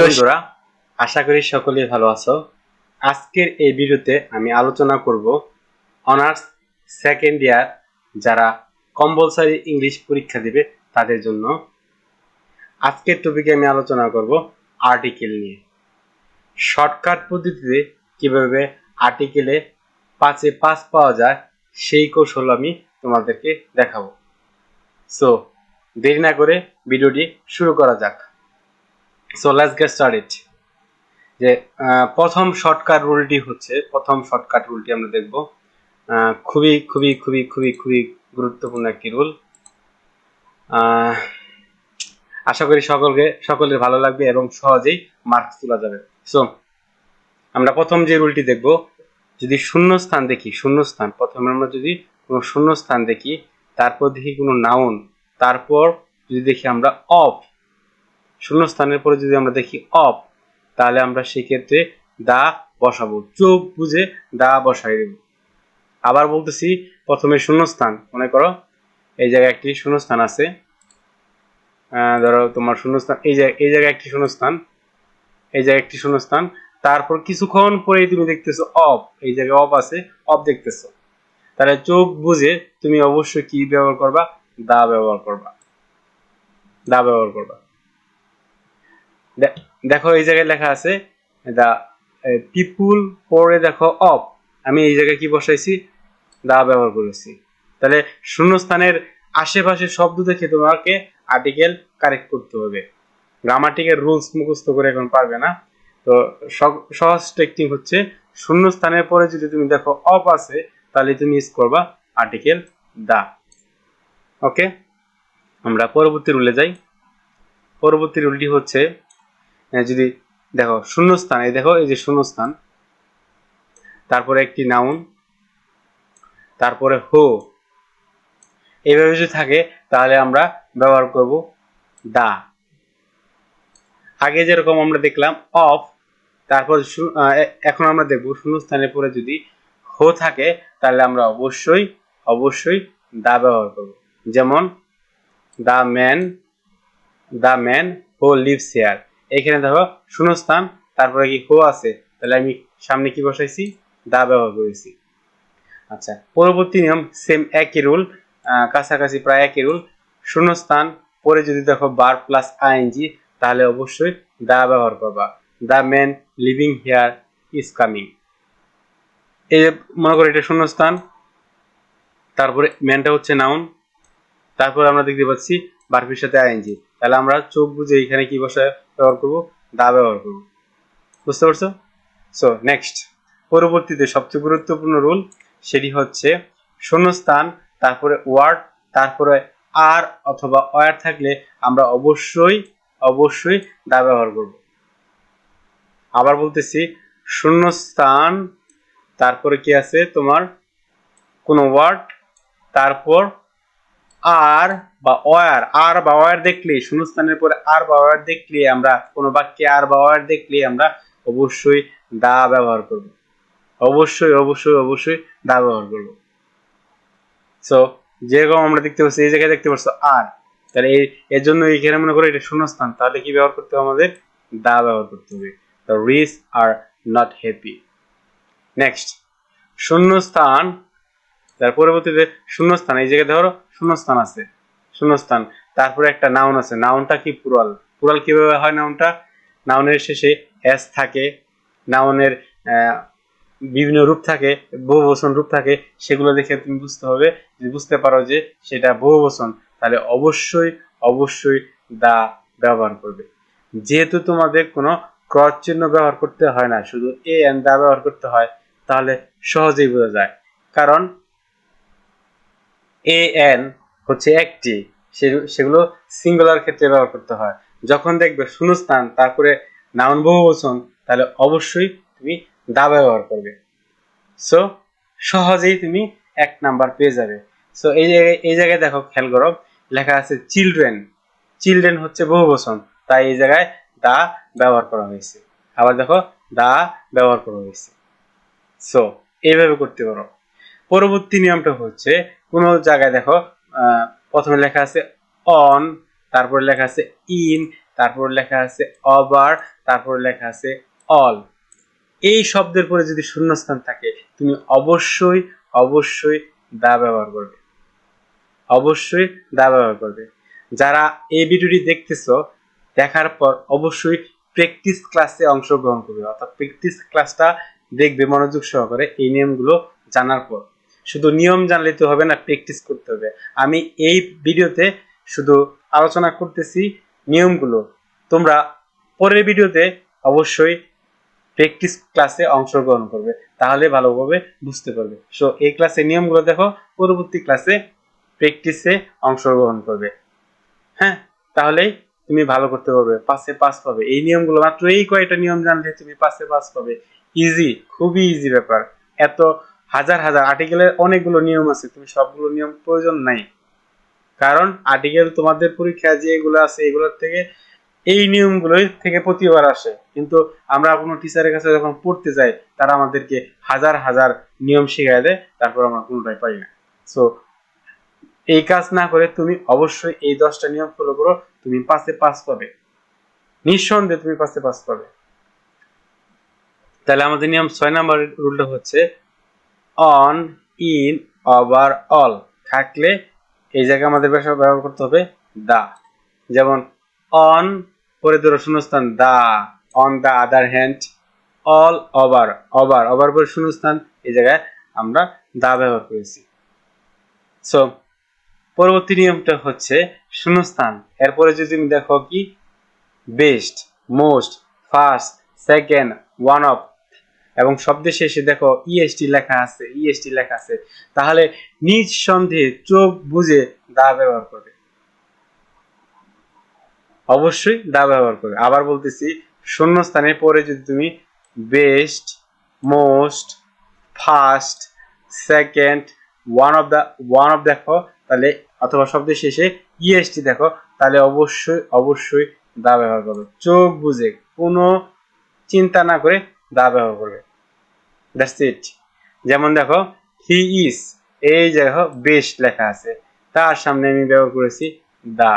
বন্ধুরা, আশা করি সকলেই ভালো আছো। আজকের এই ভিডিওতে আমি আলোচনা করব অনার্স সেকেন্ড ইয়ার যারা কম্পালসারি ইংলিশ পরীক্ষা দিবে তাদের জন্য। আজকের টপিকে আমি আলোচনা করব আর্টিকেল নিয়ে। শর্টকাট পদ্ধতিতে কিভাবে আর্টিকেলে 5-এ 5 পাওয়া যায় সেই কৌশল আমি তোমাদেরকে দেখাবো। সো দেরি না করে ভিডিওটি শুরু করা যাক। So let's get started. যে প্রথম শর্টকাট রুলটি আমরা দেখব। খুবই খুবই খুবই খুবই খুবই গুরুত্বপূর্ণ একটি রুল। আশা করি সকলের ভালো লাগবে এবং সহজেই মার্কস তোলা যাবে। সো আমরা প্রথম যে রুলটি দেখব, যদি শূন্যস্থান দেখি, প্রথমে আমরা যদি কোনো শূন্যস্থান দেখি, তারপর দেখি কোনো নাউন, তারপর যদি দেখি আমরা অফ, শূন্যস্থানের পরে যদি আমরা দেখি অফ, তাহলে আমরা সেক্ষেত্রে দা বসাবো, চোখ বুঝে দা বসাই দেব। আবার বলতেছি, প্রথমে শূন্যস্থান, মনে করো এই জায়গায় একটি শূন্যস্থান আছে, ধরো তোমার শূন্যস্থান এই জায়গায় একটি শূন্যস্থান, তারপর কিছুক্ষণ পরেই তুমি দেখতেছো অফ, এই জায়গায় অফ আছে, অফ দেখতেছো, তাহলে চোখ বুঝে তুমি অবশ্যই কি ব্যবহার করবা? দা ব্যবহার করবা। দেখো এই জায়গায় লেখা আছে দা পিপুল, পরে দেখো অফ, আমি এই জায়গায় কি বসাইছি? দা ব্যবহার করেছি। তাহলে শূন্যস্থানের আশেপাশে শব্দ দেখে তোমাকে আর্টিকেল কারেক্ট করতে হবে। গ্রামাটিকের রুলস মুখস্থ করে এখন পারবে না। তো সহজ টেকনিক হচ্ছে, শূন্যস্থানের পরে যদি তুমি দেখো অফ আছে, তাহলে তুমি ইউজ করবা আর্টিকেল দা। ওকে, আমরা পরবর্তী রুলে যাই। পরবর্তী রুলটি হচ্ছে, যদি দেখো শূন্যস্থান, এই দেখো এই যে শূন্যস্থান, তারপরে একটি নাউন, তারপরে হো, এইভাবে যদি থাকে তাহলে আমরা ব্যবহার করব দা। আগে যেরকম আমরা দেখলাম অফ, তারপর এখন আমরা দেখব শূন্যস্থানের পরে যদি হো থাকে তাহলে আমরা অবশ্যই দা ব্যবহার করব। যেমন the man who lives here, এখানে দেখো শূন্যস্থান, তারপরে কি হো আছে, তাহলে আমি সামনে কি বসাইছি? দা ব্যবহার করেছি। আচ্ছা, পরবর্তী নিয়ম সেম, একই রুল, কাছাকাছি প্রায় একই রুল। শূন্যস্থান পরে যদি দেখো বার প্লাস আইএনজি, তাহলে অবশ্যই দা ব্যবহার করবা। The man living here is coming. এই যে মনে করো এটা শূন্যস্থান, তারপরে ম্যানটা হচ্ছে নাউন, তারপরে আমরা দেখতে পাচ্ছি ভার্বের সাথে আইএনজি, তাহলে আমরা চোখ বুঝে এখানে কি বসায় ব্যবহার করব? দা ব্যবহার করব। বুঝতে পারছো? সো নেক্সট, পরবর্তীতে সবচেয়ে গুরুত্বপূর্ণ রুল, সেটি হচ্ছে শূন্যস্থান, তারপরে ওয়ার্ড, তারপরে আর অথবা ওয়ার থাকলে আমরা অবশ্যই দা ব্যবহার করব। আবার বলতেছি, শূন্যস্থান, তারপরে কি আছে তোমার কোন ওয়ার্ড, তারপর আর বা ওয়ার দেখলে, শূন্যস্থানের পরে আর বা ওয়ার দেখলে, আমরা কোনো বাক্যে আর বা ওয়ার দেখলে আমরা অবশ্যই দা ব্যবহার করব। অবশ্যই দা ব্যবহার করব। সো যেরকম আমরা দেখতে পাচ্ছি, এই জায়গায় দেখতে পাচ্ছ আর, তাহলে এর জন্য এখানে মনে করো এটা শূন্যস্থান, তাহলে কি ব্যবহার করতে হবে? আমাদের দা ব্যবহার করতে হবে। The rich are not happy. Next, শূন্যস্থান, তার পরবর্তীতে শূন্যস্থান, এই জায়গায় ধরো শূন্যস্থান আছে, তারপরে একটা নাউন আছে, নাউনটা কি? প্লুরাল কিভাবে হয়? নাউনের শেষে এস থাকে, নাউনের বিভিন্ন রূপ থাকে, বহুবচন রূপ থাকে, সেগুলো দেখে তুমি বুঝতে পারো যে সেটা বহুবচন, তাহলে অবশ্যই দা ব্যবহার করবে। যেহেতু তোমাদের কোনো ক্রস চিহ্ন ব্যবহার করতে হয় না, শুধু এ এন্ড দা ব্যবহার করতে হয়, তাহলে সহজেই বোঝা যায়। কারণ এ এন হচ্ছে একটি, সেগুলো সিঙ্গুলার ক্ষেত্রে ব্যবহার করতে হয়। যখন দেখবে শূন্যস্থান, তারপরে নাউন বহুবচন, তাহলে অবশ্যই তুমি দা ব্যবহার করবে। সো সহজেই তুমি 1 নাম্বার পেয়ে যাবে। সো এই জায়গায় দেখো, খেয়াল করো, লেখা আছে চিলড্রেন হচ্ছে বহুবচন, তাই এই জায়গায় দা ব্যবহার করা হয়েছে। আবার দেখো দা ব্যবহার করা হয়েছে। সো এইভাবে করতে পারো। পরবর্তী নিয়মটা হচ্ছে, কোনো জায়গায় দেখো প্রথমে লেখা আছে অন, তারপরে লেখা আছে ইন, তারপর লেখা আছে ওভার, তারপর লেখা আছে অল। এই শব্দের পরে যদি শূন্যস্থান থাকে তুমি অবশ্যই অবশ্যই দা ব্যবহার করবে, অবশ্যই দা ব্যবহার করবে। যারা এই ভিডিওটি দেখতেছো, দেখার পর অবশ্যই প্র্যাকটিস ক্লাসে অংশগ্রহণ করবে, অর্থাৎ প্র্যাকটিস ক্লাসটা দেখবে মনোযোগ সহকারে এই নিয়মগুলো জানার পর। শুধু নিয়ম জানলে তো হবে না, প্র্যাকটিস করতে হবে। আমি এই ভিডিওতে শুধু আলোচনা করতেছি নিয়মগুলো, তোমরা পরের ভিডিওতে অবশ্যই প্র্যাকটিস ক্লাসে অংশগ্রহণ করবে, তাহলে ভালোভাবে বুঝতে পারবে। সো এই ক্লাসে নিয়মগুলো দেখো, পরবর্তী ক্লাসে প্র্যাকটিসে অংশগ্রহণ করবে। হ্যাঁ, তাহলেই তুমি ভালো করতে পারবে, পাসে পাস পাবে। এই নিয়মগুলো মাত্র এই কয়টা নিয়ম জানলে তুমি পাসে পাস পাবে। ইজি, খুবই ইজি ব্যাপার। এত হাজার হাজার আর্টিকেলের অনেকগুলো নিয়ম আছে, তুমি সবগুলো নিয়ম প্রয়োজন নাই, কারণ আর্টিকেল তোমাদের পরীক্ষা যেগুলো আছে এগুলোর থেকে এই নিয়মগুলোই থেকে প্রতিবার আসে, কিন্তু আমরা কোনো টিচারের কাছে যখন পড়তে যাই তারা আমাদেরকে হাজার হাজার নিয়ম শিখাই দেয়, তারপর আমরা কোনোটাই পাই না। সো এই কাজ না করে তুমি অবশ্যই এই 10টা নিয়ম ফলো করো, তুমি পাসে পাস পাবে, নিঃসন্দেহে তুমি পাসে পাস পাবে। তাহলে আমাদের নিয়ম 6 নাম্বার রুলটা হচ্ছে অন, ইন, ওভার, অল থাকলে এই জায়গায় আমাদের ব্যবহার করতে হবে দা। যেমন অন পরে ধরো শূন্যস্থান দা, on the other hand. All, over, over, over পরে শূন্যস্থান, এই জায়গায় আমরা দা ব্যবহার করেছি। সো পরবর্তী নিয়মটা হচ্ছে শূন্যস্থান, এরপরে যদি তুমি দেখো কি best, most, first, second, one of এবং শব্দের শেষে দেখো ইএসটি লেখা আছে, ইএসটি লেখা আছে, তাহলে নিঃসন্দেহে চোখ বুঝে দা ব্যবহার করবে, অবশ্যই দা ব্যবহার করবে। আবার বলতেছি, শূন্যস্থানের পরে যদি তুমি best, most, first, second, one of দেখো তাহলে, অথবা শব্দের শেষে ইএসটি দেখো, তাহলে অবশ্যই অবশ্যই দা ব্যবহার করবে, চোখ বুঝে কোনো চিন্তা না করে দা ব্যবহার করবে। That's it. যেমন দেখো হি ইজ, এই দেখো বেস্ট লেখা আছে, তার সামনে আমি ব্যবহার করেছি দা।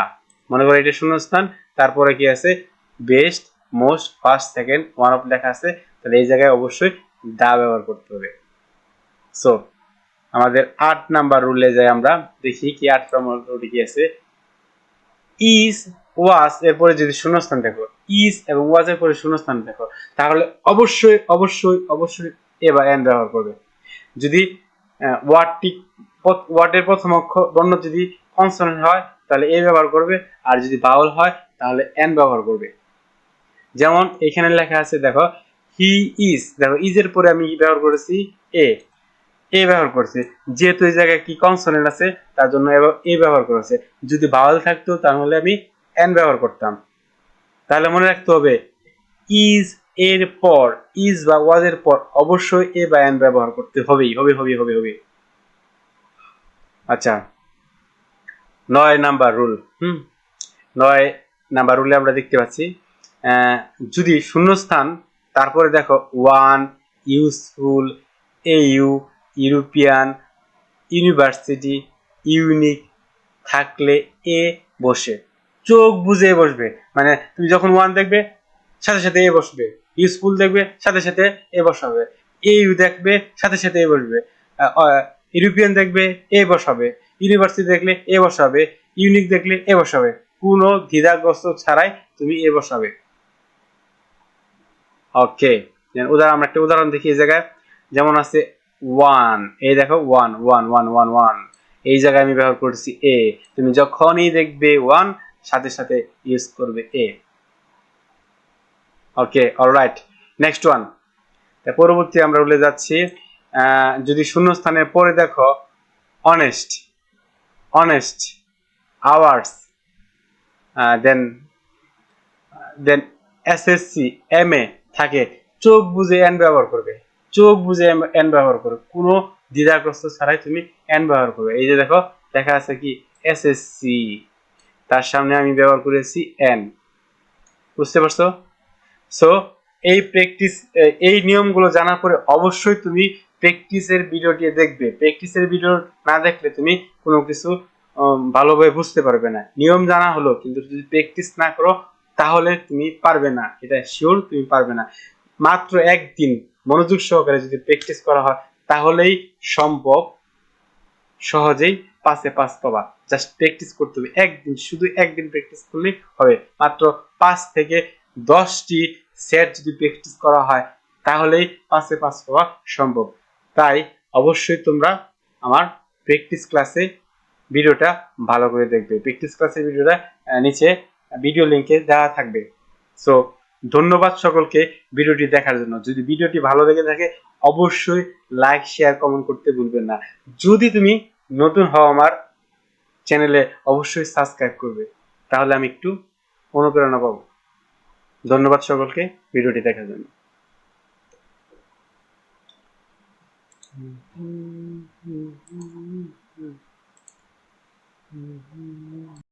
মনে করো এটা শূন্যস্থান, তারপরে কি আছে best, most, first, second, one of লেখা আছে, তাহলে এই জায়গায় অবশ্যই দা ব্যবহার করতে হবে। সো আমাদের 8 নাম্বার রুলে যাই, আমরা দেখি কি 8 নম্বর রুলে কি আছে। ইজ, ওয়াজ এরপরে যদি শূন্যস্থান দেখো, ইজ এবং ওয়াজ এর পরে শূন্যস্থান দেখো, তাহলে অবশ্যই অবশ্যই অবশ্যই এ বা এন ব্যবহার করবে। যদি ওয়ার্ডের প্রথম অক্ষর বর্ণ যদি কনসোনেন্ট হয় তাহলে এ ব্যবহার করবে, আর যদি ভাওয়েল হয় তাহলে এন ব্যবহার করবে। যেমন এখানে লেখা আছে দেখো হি ইজ, দেখো ইজ এর পরে আমি ব্যবহার করেছি এ ব্যবহার করছে, যেহেতু এই জায়গায় কি কনসোনেন্ট আছে তার জন্য এ ব্যবহার করেছে। যদি ভাওয়েল থাকতো তাহলে আমি এন ব্যবহার করতাম। তাহলে মনে রাখতে হবে ইজ এর পর, ইজ বা ওয়াজ এর পর অবশ্যই এ বা এন ব্যবহার করতে হবেই, হবে। আচ্ছা, 9 নাম্বার রুল। 9 নাম্বার রুলে আমরা দেখতে পাচ্ছি যদি শূন্যস্থান তারপরে দেখো one, useful, এইউ, European, university, unique থাকলে এ বসে, চোখ বুঝে বসবে। মানে তুমি যখন ওয়ান দেখবে সাথে সাথে এ বসবে, ইউজফুল দেখবে সাথে সাথে এ বসাবে, এইউ দেখবে সাথে সাথে এ বসবে, ইউরোপিয়ান দেখবে এ বসাবে, ইউনিভার্সিটি দেখলে এ বসাবে, ইউনিক দেখলে এ বসাবে, কোনো দ্বিধাগ্রস্ত ছাড়াই তুমি এ বসাবে। ওকে, আমরা একটা উদাহরণ দেখি এই জায়গায়। যেমন আছে ওয়ান, এই দেখো one one one one one, এই জায়গায় আমি ব্যবহার করছি এ, তুমি যখনই দেখবে ওয়ান সাথে সাথে ইউজ করবে এ। ওকে, অলরাইট, নেক্সট ওয়ান। পরবর্তী আমরা উঠে যাচ্ছি, যদি শূন্যস্থানের পরে দেখো অনেস্ট, অনেস্ট, আওয়ার্স, দেন এসএসসি, এমএ থাকে, চোখ বুঝে এন ব্যবহার করবে, চোখ বুঝে এন ব্যবহার করবে, কোনো দ্বিধাগ্রস্ত ছাড়াই তুমি এন ব্যবহার করবে। এই যে দেখো লেখা আছে কি এসএসসি, তার সামনে আমি ব্যবহার করেছি এন, বুঝতে পারছো? সো এই প্র্যাকটিস, এই নিয়মগুলো জানার পরে অবশ্যই তুমি প্র্যাকটিসের ভিডিওটি দেখবে, প্র্যাকটিসের ভিডিও না দেখলে তুমি কোনো কিছু ভালোভাবে বুঝতে পারবে না। নিয়ম জানা হলো কিন্তু যদি প্র্যাকটিস না করো তাহলে তুমি পারবে না, এটা শিওর তুমি পারবে না। মাত্র একদিন মনোযোগ সহকারে যদি প্র্যাকটিস করা হয় তাহলেই সম্ভব সহজেই 5-এ 5 পাবা। জাস্ট প্র্যাকটিস করতে হবে একদিন, শুধু একদিন প্র্যাকটিস করলেই হবে। মাত্র 5 থেকে 10টি সেট যদি প্র্যাকটিস করা হয় তাহলেই 5-এ 5 পাওয়া সম্ভব। তাই অবশ্যই তোমরা আমার প্র্যাকটিস ক্লাসে ভিডিওটা ভালো করে দেখবে। প্র্যাকটিস ক্লাসের ভিডিওটা নিচে ভিডিও লিংকে দেওয়া থাকবে। সো ধন্যবাদ সকলকে ভিডিওটি দেখার জন্য। যদি ভিডিওটি ভালো লেগে থাকে অবশ্যই লাইক শেয়ার কমেন্ট করতে ভুলবেন না। যদি তুমি নতুন হও আমার চ্যানেলে অবশ্যই সাবস্ক্রাইব করবে, তাহলে আমি একটু অনুপ্রেরণা পাবো। ধন্যবাদ সকলকে ভিডিওটি দেখার জন্য।